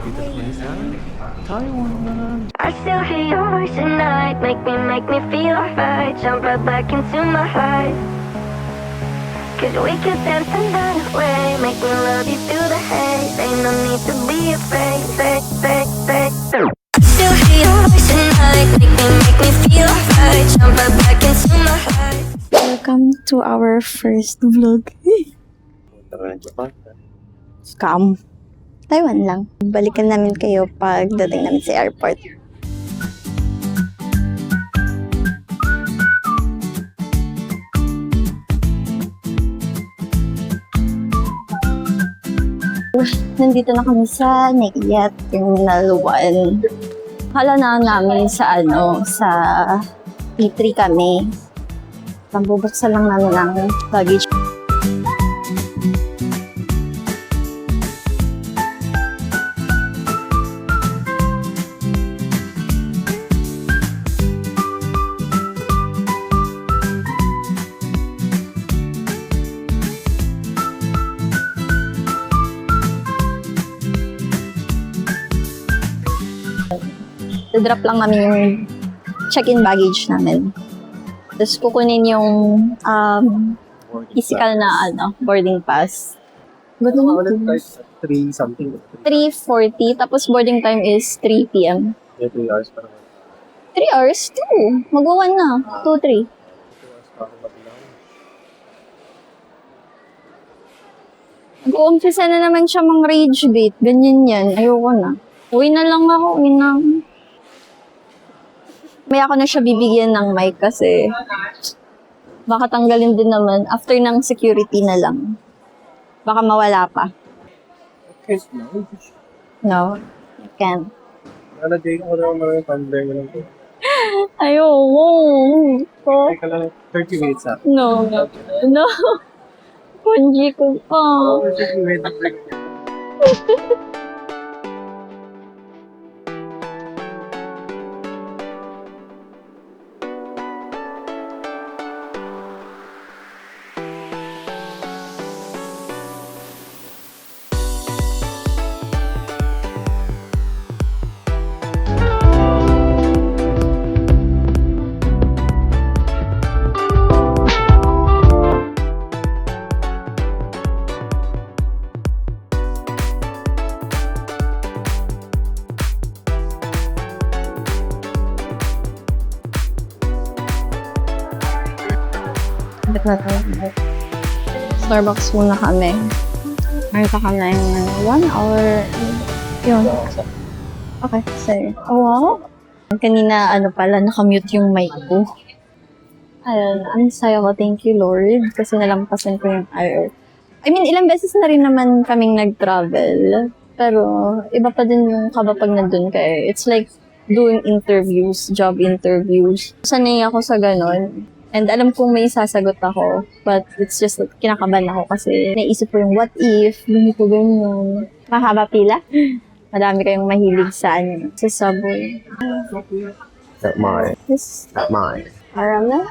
Dito naman sa Taiwan. I still hear your voice at night. Make me feel alright. Jump right back into my heart. Cause we could dance the night away. Make me love you through the haze. Ain't no need to be afraid. Still hear your voice at night. Make me feel alright. Jump right back into my heart. Welcome to our first vlog. Punta ka ng Japan. Scam. Taiwan lang. Balikan namin kayo pagdating namin sa airport. Nandito na kami sa Naiya Terminal 1. Hala na namin sa sa P3 kami. Pambubuksan lang namin ang luggage. Drop lang namin yung check-in baggage namin. Tapos kukunin yung physical na boarding pass. Ulit price 3 something. 3:40, tapos boarding time is 3 p.m. 3 hours pa naman. 3 hours? 2. Mag-1 na. 2, 3. 2 hours pa ako maglaw. Mag-uumpisa na naman siya mang rage bait. Ganyan yan. Ayoko na. Uwi na lang ako. Uwi na. May ako na siya bibigyan ng mic kasi baka tanggalin din naman after ng security na lang. Baka mawala pa. Okay, no. No, I can't. Nalagay ko na mga tumbler mo lang po. Ayoko. Teka lang, 30 minutes ah. No. No. Punji ko pa. 30 minutes. Starbucks muna kami. Marita ka na yung 1 hour. Yun. Okay, sorry. Oh, wow. Kanina, pala, nakamute yung mic ko. Ayun, ang saya ko. Thank you, Lord. Kasi nalampasan ko yung hour. I mean, ilang beses na rin naman kaming nag-travel. Pero, iba pa din yung kaba pag nandun ka eh. It's like doing interviews, job interviews. Sanay ako sa ganon. And alam kong may sasagot ako, but it's just that kinakabahan ako kasi naisip ko yung what if, ganito ganyan. Mahaba pila. Madami kayong mahilig sa sa Subway. Not mine. Yes. Not mine. Parang na.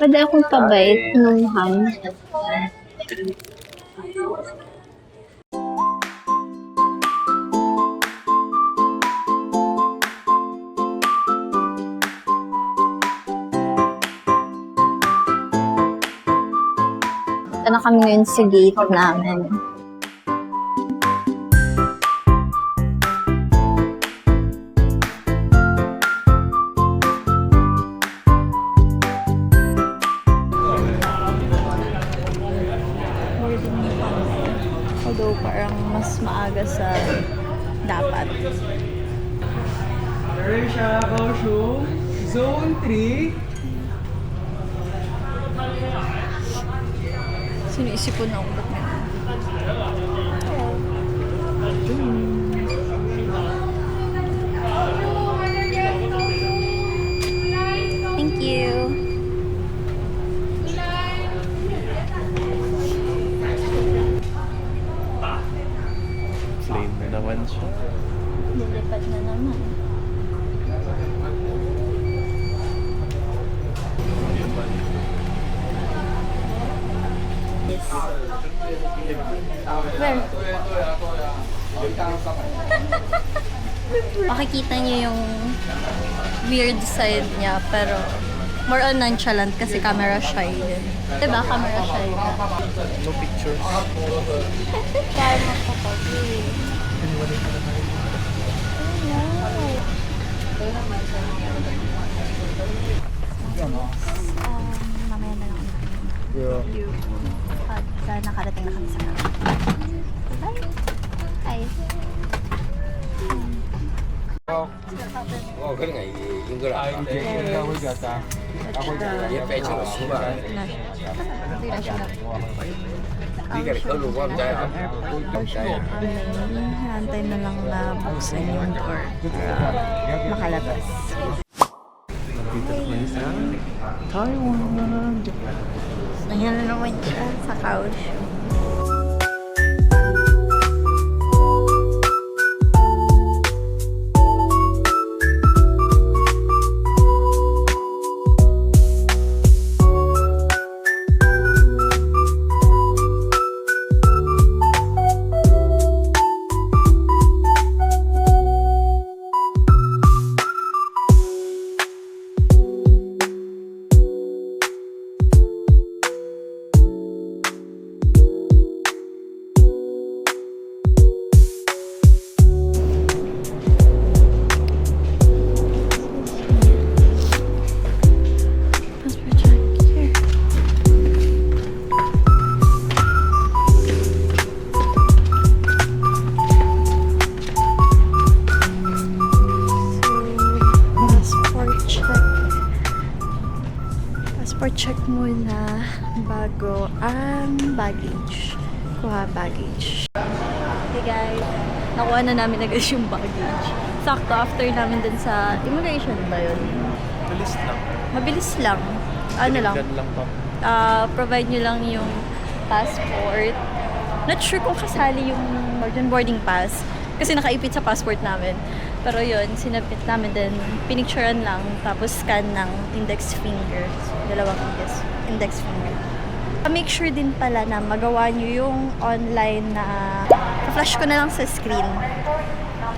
Pwede akong pabait nung ham. Ito na kami ngayon sa gate namin. Although parang mas maaga sa dapat. Malaysia, Kaohsiung, Zone 3. Sino isipon na umbok na? Thank you. Plain na naman siya. Lilipat na naman. Where? Makikita niyo yung weird side niya, pero more on nonchalant kasi camera shy din. Diba? Camera shy ka. No pictures. Kaya mo pa pag mamaya na lang Yeah. pagka nakarating na kami sa kami. Hi. Hi. Hantay na lang na buksan yung door para makalabas. Dito naman sa Taiwan. Ayan na naman siya sa couch. Passport check muna bago ang baggage. Kuha baggage. Okay guys, nakuha na namin agad yung baggage. Sakto after namin dun sa immigration ba yun? Bilis lang. Mabilis lang. Ano lang? Tinignan lang pa. Provide nyo lang yung passport. Not sure kung kasali yung boarding pass kasi nakaipit sa passport namin. Pero yun, sinabit namin din, pinicturean lang, tapos scan ng index finger. Dalawang index finger. Make sure din pala na magawa nyo yung online na flash ko na lang sa screen.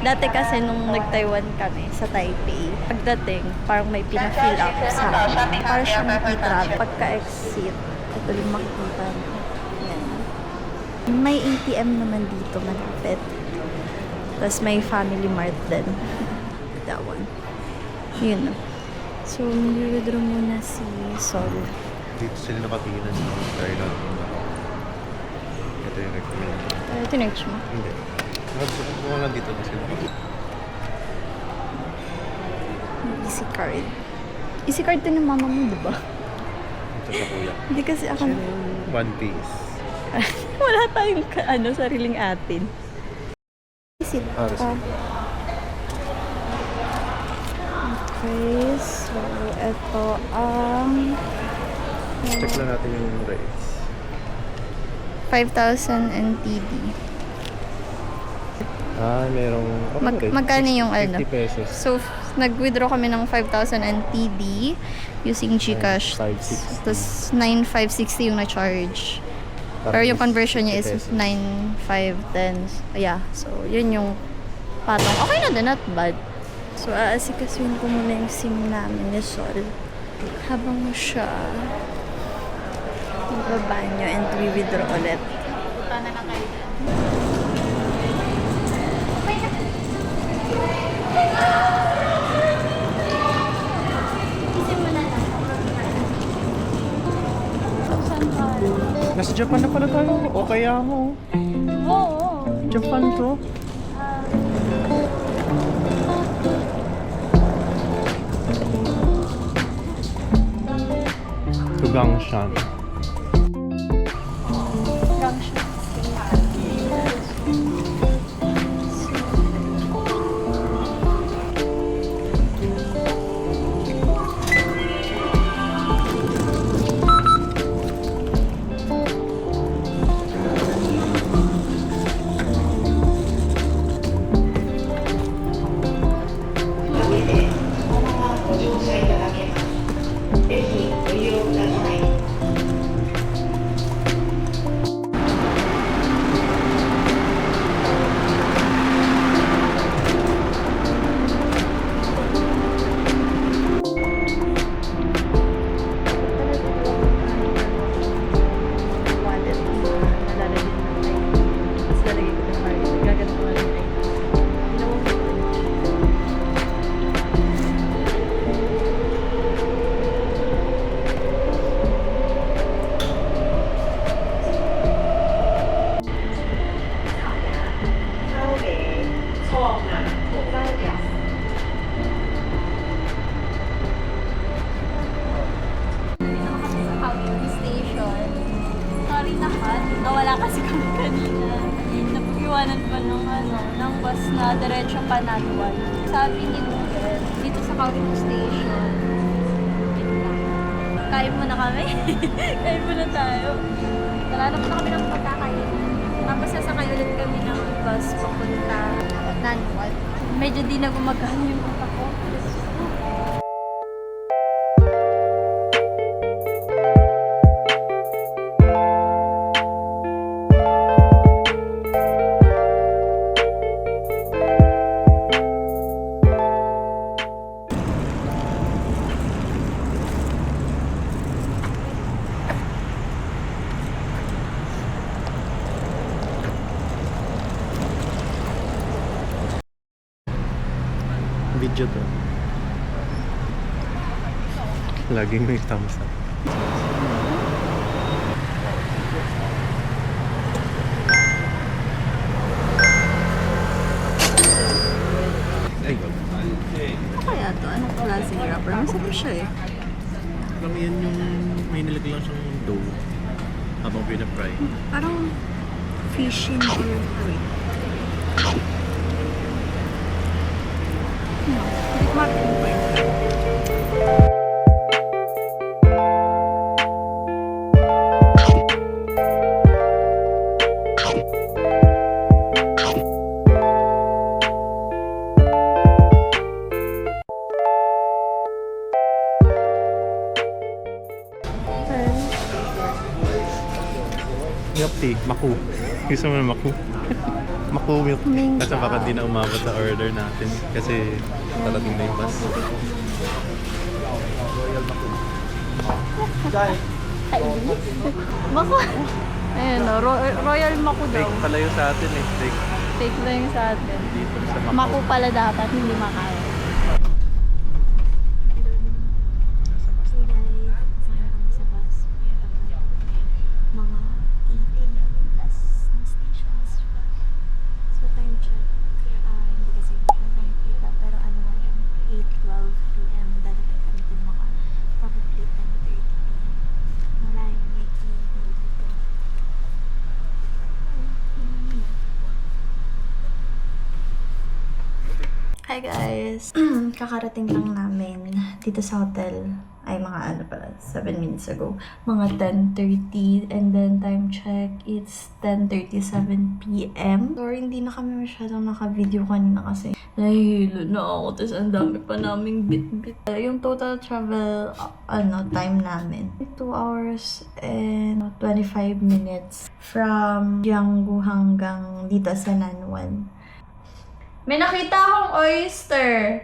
Dati kasi nung nag-Taiwan kami sa Taipei, pagdating, parang may pina-fill up sa akin. Para siyang e-travel. Pagka-exit, ito yung makikita nyo. Yan. May ATM naman dito, malapit. Tapos may Family Mart din. That one. Yun. So, mag-withdraw muna si Sol. Dito sila nakatingin sa Thailand. Ito yung recommend. Tinerch mo. Hindi. Mga lang dito na sila. Easy card. Easy card din ng mama mo, diba? Ito sa kuya. Hindi kasi ako... One piece. Wala tayong sariling atin. Easy. Okay, so ito ang... Check lang natin yung rates. 5,000 NTD. Merong... Magkano yung 50 pesos. So, nag-withdraw kami ng 5,000 NTD using GCash. 9,560. Tapos, 9,560 yung na-charge. Pero yung conversion niya is 9,510. Yeah, so, yun yung patong. Okay na din, not bad. So, aasikasuin ko muna yung SIM namin ni Sol. Habang siya magbabanyo and we-withdraw ulit. Punta na lang kayo. Nasa Japan na pala tayo. O kaya mo. Oo. Japan to. Gangshan. pa ng bus na diretso Panatwan. Sabi ni Google, dito sa Kaurong Station. Wait lang. Kain muna kami. Kain muna tayo. Nalalap na kami ng pagkakain. Tapos sasakay ulit kami ng bus papunta Nanwan. Medyo di na gumagana yung utak ko. Video to. Laging may thumbs up. Ay, Ano kaya to? Anong klaseng wrapper? Masarap siya eh. alam mo yan yung may nilagay lang siyang dough habang pinapry. Parang fishing or wait. No, hindi ko ma-pinpoint. Milk tea, maku. Gusto mo na maku? Maku milk tea. Kasi baka di na umabot sa order natin kasi talating na yung bus. Maku. Ayun o, Royal Maku daw. Fake pala yung sa atin eh. Fake Take na yung sa atin. dito sa Maku. Maku pala dapat, hindi Macau. So guys, saan kami sa bus? Mga 18 plus na stations. So time check. Hindi kasi masyadong kita. Pero ano nga yun, 8:12 p.m. Dadating kami dun mga probably 10:30 p.m. Wala yung may key dito. Hi guys! Kakarating lang namin dito sa hotel. Ay, mga ano pala, 7 minutes ago. Mga 10:30 and then time check, it's 10:37 p.m. Sorry, hindi na kami masyadong naka-video kanina kasi nahihilo na ako. Tapos ang dami pa naming bit-bit. Yung total travel time namin, 2 hours and 25 minutes from Jianggu hanggang dito sa Nanwan. May nakita akong oyster.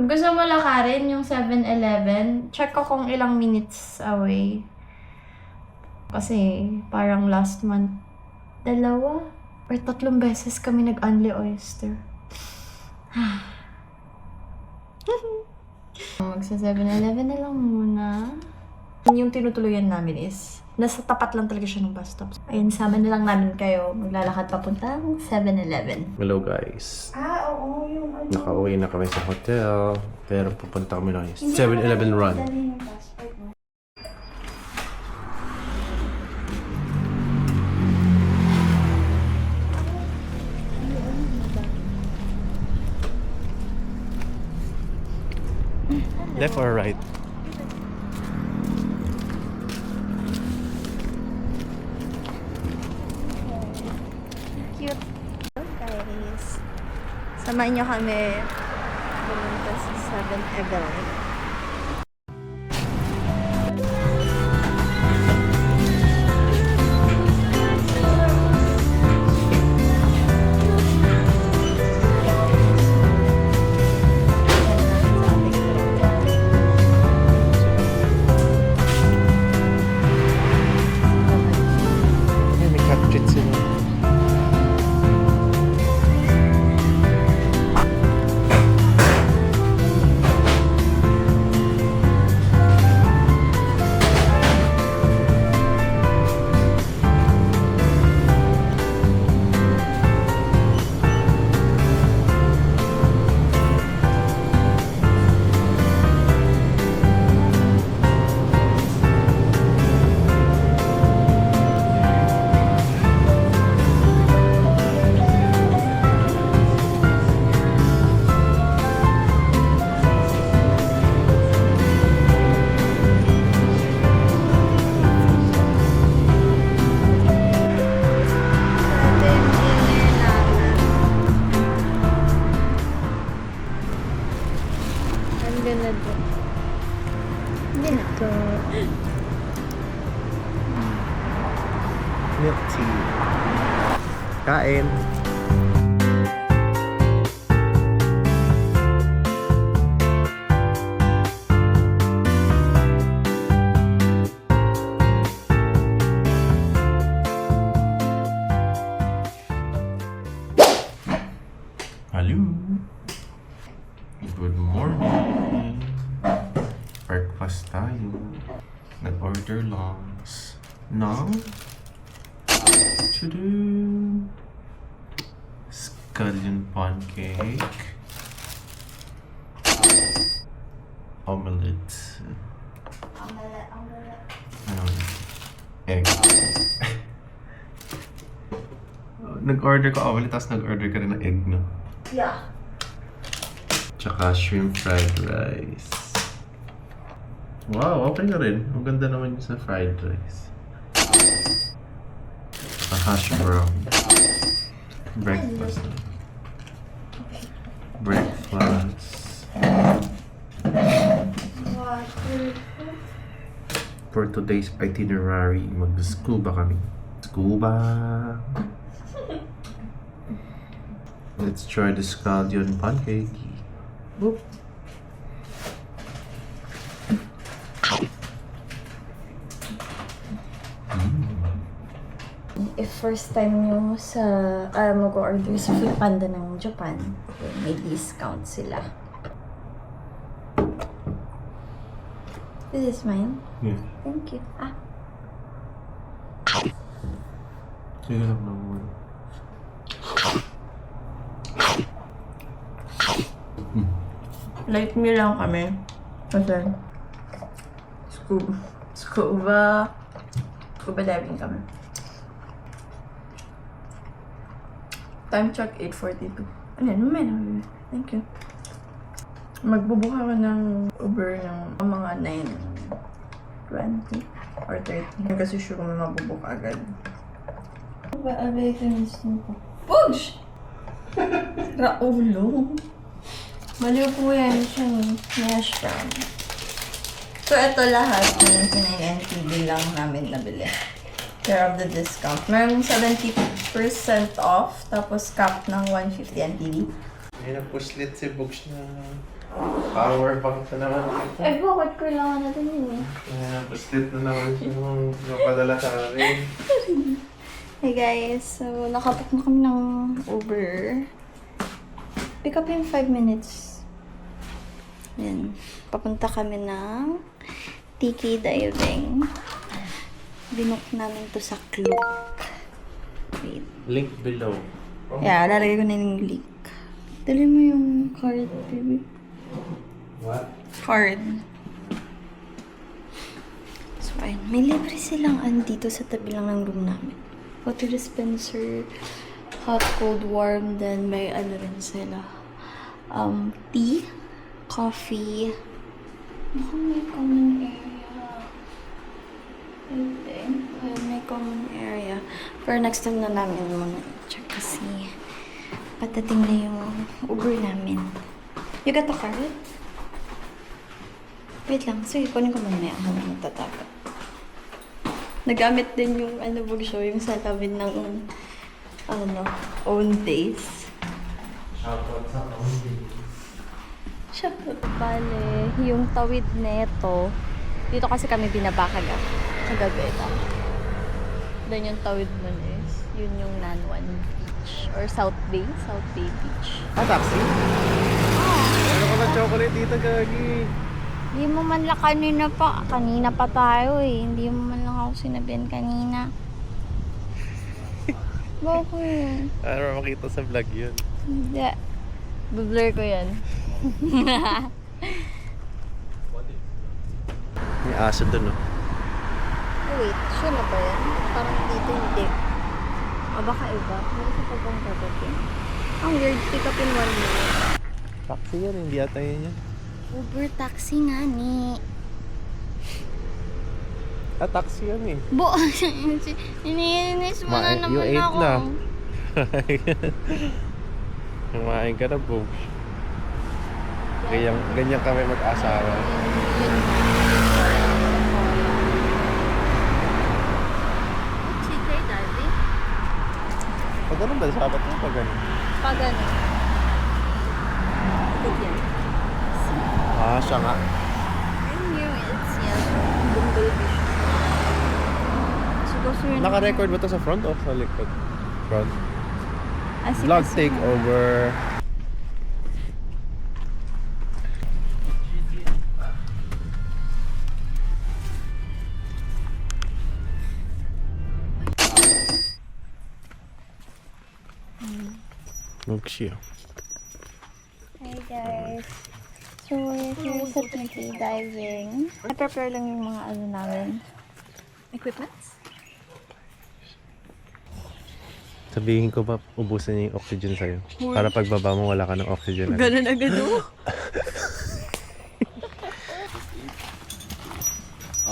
Gusto mo lakarin yung 7-Eleven? Check ko kung ilang minutes away. Kasi parang last month, 2 or 3 beses kami nag-unli oyster. Magsa 7-Eleven na lang muna. Yung tinutuluyan namin is, nasa tapat lang talaga siya ng bus stop. Ayun, sama na lang namin kayo. Maglalakad papuntang 7-Eleven. Hello guys. Oo, yung ano. Nakauwi na kami sa hotel. Pero pupunta kami ng 7-Eleven run. Left or right? Cute. Guys. Samahan niyo kami pumunta sa 7-Eleven. Ay, may cat treat sila. milk tea. Kain! Hello! Good morning! Breakfast tayo. Nag-order lunch. Now, to-do! Scallion pancake. Omelette. Ano? Egg. Nag-order ko omelette, tapos nag-order ka rin ng egg, no? Yeah. Tsaka shrimp fried rice. Wow, okay na rin. Ang ganda naman yung sa fried rice. Tsaka hash brown. Breakfast. Breakfast. For today's itinerary, mag-scuba kami. Scuba! Let's try the scallion pancake. Boop. If first time nyo sa mag-order sa Foodpanda ng Japan, may discount sila. This is mine. Yeah. Thank you. Sige lang naman. Light meal lang kami. Kasi scuba diving kami. Time check 8:42. Ano yan? Mamaya na. Thank you. Magbubuka ka ng Uber ng mga 9:20 or 30. Kasi sure kung mabubuka agad. Abay ka gusto ko. Push! Raulo. Maliw po yan siya. Hash brown. So, ito lahat ng pinag-NTV lang namin nabili. Care of the discount. Mayroong 70% off, tapos cap ng 150 NTV. May na-pushlit si Books na power bank na naman. Ay, bakit kailangan natin yun eh? May na-pushlit na naman siya nung napadala sa akin. Hey guys, so nakabook na kami ng Uber. Pick up in 5 minutes. Yan. Papunta kami ng Tiki Diving. Binook namin to sa Klook. Wait. Link below. Yeah, lalagay ko na yung link. Dali mo yung card, baby. What? Card. So, ayun. May libre silang dito sa tabi lang ng room namin. Water dispenser, hot, cold, warm, then may rin sila. Tea, coffee. Baka may common area. Hindi. Ayun, may common area. Pero next time na namin muna i-check kasi patating na yung Uber namin. You got the card? Wait lang. Sige, kunin ko mamaya habang nagtatapat. Nagamit din yung show, yung sa tabi ng own days. Shoutout sa Own. Shoutout. Bale, yung tawid neto, dito kasi kami binabakaga kagabi. Then yung tawid nun is, yun yung Nanwan Beach or South Bay Beach. Taxi? Ano ka ba chocolate dito, Gagi? Hindi mo man lang kanina pa tayo eh. Hindi mo man lang ako sinabihan kanina. Bakit? Ano makita sa vlog yun? Hindi. Blur ko yan. May aso dun, no? Oh, wait, sure na ba yan? Parang dito hindi. Baka iba. Meron sa pagkang kagabi. Ang weird, pick up in 1 minute. Taxi yan, hindi ata yun yan. Uber taxi nga ni. Taxi yan eh. Iniinis mo na naman you ate ako. na. Kumain ka na, Boobs. Ganyan kami mag-asawa. Chikay diving? ganun ba? Sabat mo pag ganun? Pag ano. Ikot yan. Ah, siya nga. And here it's yan. Bumblebee siya. So, gusto yun. Naka-record ba to sa front o sa likod? Front. As in, Vlog as in. takeover. Magsiya. Hi guys. So, we're here sa PT diving. I-prepare lang yung mga ano namin. Equipments? Sabihin ko ba, ubusin niya yung oxygen sa'yo? Para pagbaba mo, wala ka ng oxygen. Ganun agad oh.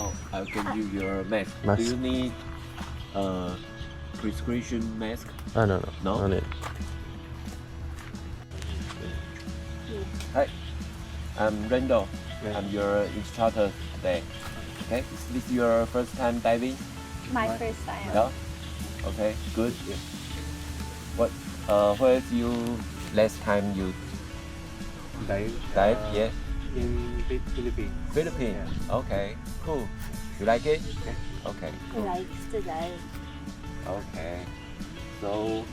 Oh, I'll give you your mask. Mask. Do you need a prescription mask? Ah, no. No? No need. Hi, I'm Randall. Yeah. I'm your instructor today. Okay, is this your first time diving? My first time. No? Okay, good. What? Where's you last time you Dive? dive? Yeah, In Philippines. Philippines. Okay, cool. You like it? Okay. Cool. Likes to dive. Okay. So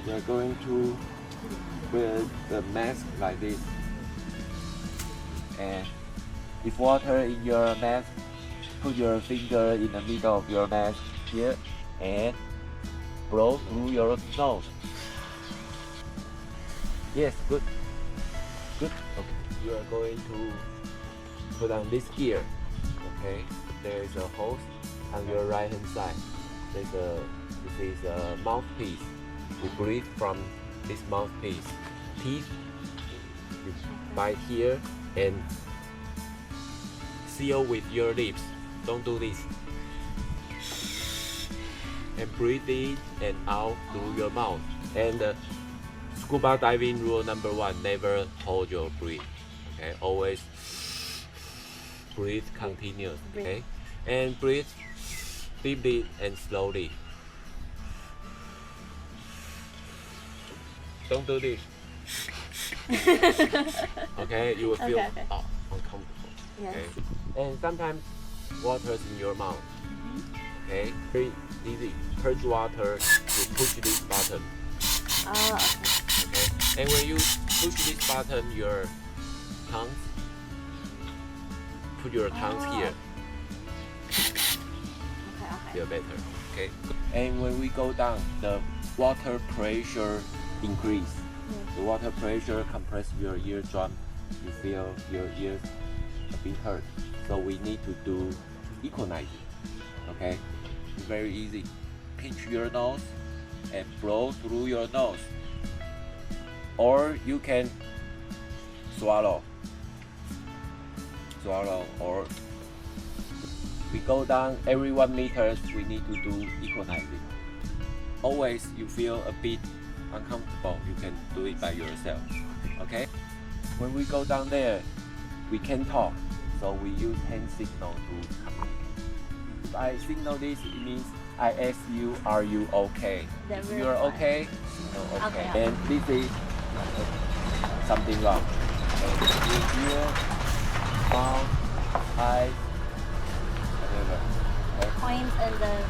we're going to wear the mask like this. And if water in your mask, put your finger in the middle of your mask here and blow through your nose. Yes, good. Good. Okay. You are going to put on this gear. Okay. There is a hose on your right hand side. This is a mouthpiece. You breathe from this mouthpiece. Teeth, you bite here and seal with your lips. Don't do this. And breathe in and out through your mouth. And scuba diving rule number 1: never hold your breath. Okay, always breathe continuous. Okay, and breathe deeply and slowly. Don't do this. Okay, you will feel Okay. uncomfortable. Yes. Okay, and sometimes water's in your mouth. Okay, very easy. Purge water. You push this button. Ah, okay. Okay, and when you push this button, your tongue. Put your tongues here. Okay. Feel better. Okay. And when we go down, the water pressure increase. The water pressure compress your eardrum. You feel your ears a bit hurt. So we need to do equalizing. Okay. It's very easy. Pinch your nose and blow through your nose. Or you can swallow. Or we go down every 1 meter, we need to do equalizing. Always you feel a bit uncomfortable, you can do it by yourself. Okay? When we go down there, we can talk. So we use hand signal to communicate. If I signal this, it means I ask you, are you okay? Then If we're you're fine. okay, no, okay. Okay. And this is something wrong. And you hear mouth, eyes, whatever. Okay? Point and then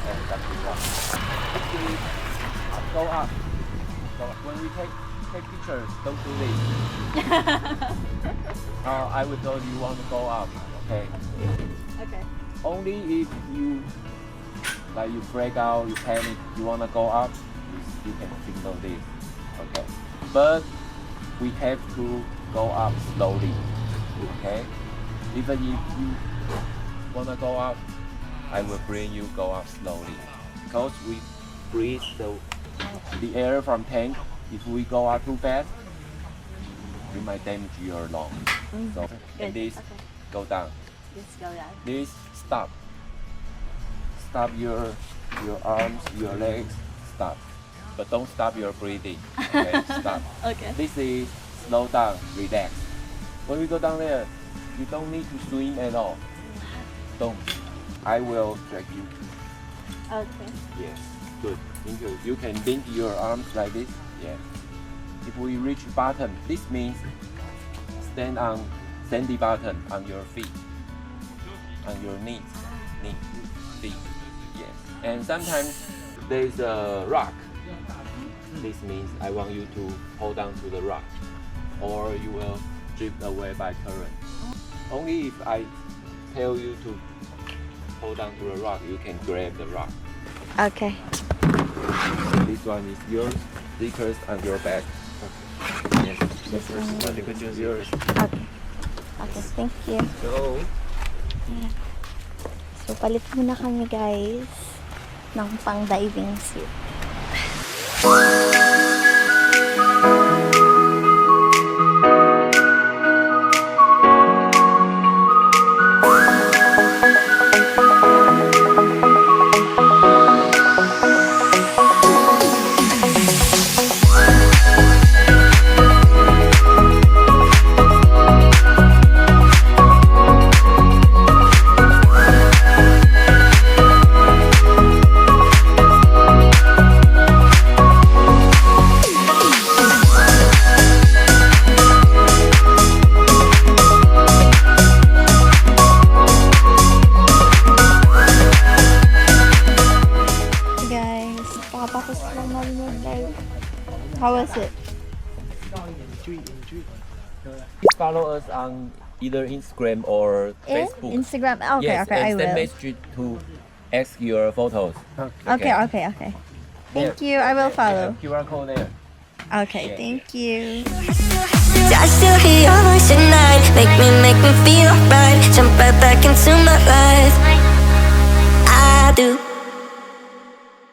And something wrong. Actually, go up. When we take pictures, don't do this. I would know you want to go up. Okay. okay. Only if you you break out, you panic, you want to go up, you can signal this. Okay. But we have to go up slowly. Okay. Even if you want to go up, I will bring you go up slowly. Because we breathe the air from tank. If we go up too fast, we might damage your lungs. So, and this, Okay. go down. Let's go down. This, stop. Stop your arms, your legs, stop. But don't stop your breathing. Okay, stop. Okay. This is slow down, relax. When we go down there, you don't need to swim at all. Don't. I will drag you. Okay. Yes. Good. Thank you. You can link your arms like this. Yeah. If we reach bottom, this means stand on sandy bottom on your feet, on your knees, feet. Yes. And sometimes there is a rock. This means I want you to hold on to the rock, or you will drift away by current. Only if I tell you to hold on to the rock, you can grab the rock. Okay. This one is yours. Stickers on your back. Yes. This one. Pwede ko choose Yours. Okay. Okay, thank you. So, So, palit muna kami guys ng pang diving suit. Guys, pakatapos lang namin mag-dive. How was it? please follow us on either Instagram or Facebook. Instagram? Okay, Yes, okay, I and send will. message to ask your photos. Okay. Thank you, I will follow. QR code there. Okay, Yeah. thank you. I still hear your voice at night. Make me feel right. Jump right back into my life. I do.